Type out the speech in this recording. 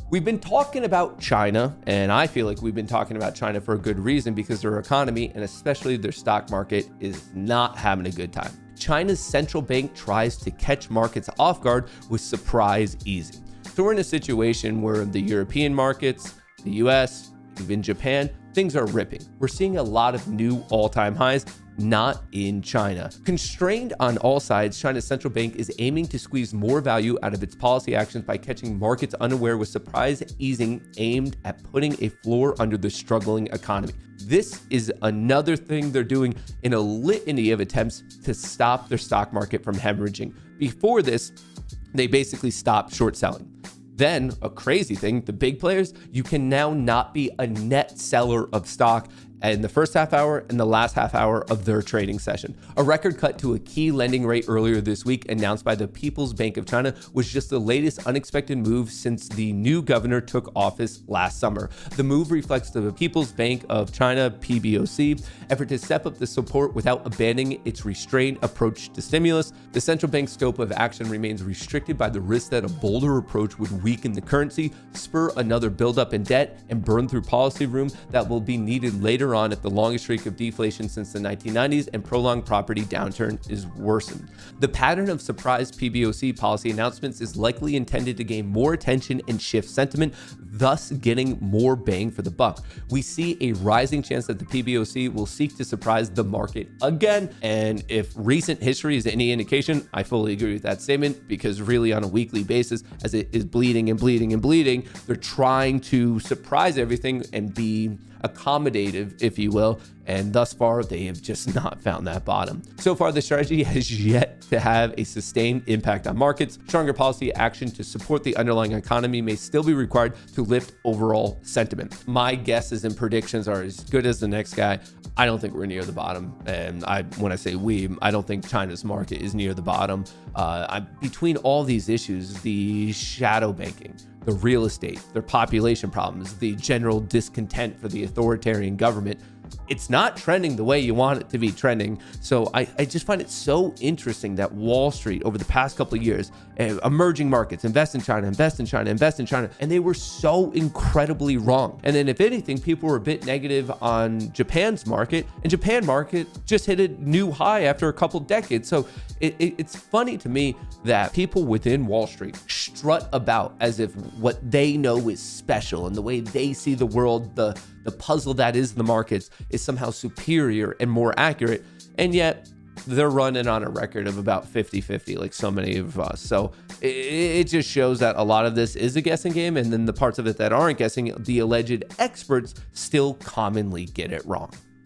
We've been talking about China, and I feel like we've been talking about China for a good reason because their economy, and especially their stock market, is not having a good time. China's central bank tries to catch markets off guard with surprise easing. So we're in a situation where the European markets, the US, even Japan, things are ripping. We're seeing a lot of new all-time highs, not in China. Constrained on all sides, China's central bank is aiming to squeeze more value out of its policy actions by catching markets unaware with surprise easing aimed at putting a floor under the struggling economy. This is another thing they're doing in a litany of attempts to stop their stock market from hemorrhaging. Before this, they basically stopped short selling. Then, a crazy thing, the big players, you can now not be a net seller of stock in the first half hour and the last half hour of their trading session. A record cut to a key lending rate earlier this week announced by the People's Bank of China was just the latest unexpected move since the new governor took office last summer. The move reflects the People's Bank of China, PBoC, effort to step up the support without abandoning its restrained approach to stimulus. The central bank's scope of action remains restricted by the risk that a bolder approach would weaken the currency, spur another buildup in debt, and burn through policy room that will be needed later on if the longest streak of deflation since the 1990s and prolonged property downturn is worsened. The pattern of surprise PBoC policy announcements is likely intended to gain more attention and shift sentiment, thus getting more bang for the buck. We see a rising chance that the PBoC will seek to surprise the market again, and if recent history is any indication, I fully agree with that statement, because really on a weekly basis, as it is bleeding and bleeding and bleeding, they're trying to surprise everything and be accommodative, if you will, and thus far they have just not found that bottom. So far, the strategy has yet to have a sustained impact on markets. Stronger policy action to support the underlying economy may still be required to lift overall sentiment. My guesses and predictions are as good as the next guy. I don't think we're near the bottom, and when I say we, I don't think China's market is near the bottom. Between all these issues, the shadow banking, the real estate, their population problems, the general discontent for the authoritarian government, it's not trending the way you want it to be trending. So I just find it so interesting that Wall Street over the past couple of years, emerging markets, invest in China, invest in China, invest in China, and they were so incredibly wrong. And then if anything, people were a bit negative on Japan's market, and Japan market just hit a new high after a couple decades. So it's funny to me that people within Wall Street strut about as if what they know is special and the way they see the world, the puzzle that is the markets, is somehow superior and more accurate. And yet they're running on a record of about 50-50, like so many of us. So it just shows that a lot of this is a guessing game. And then the parts of it that aren't guessing, the alleged experts still commonly get it wrong.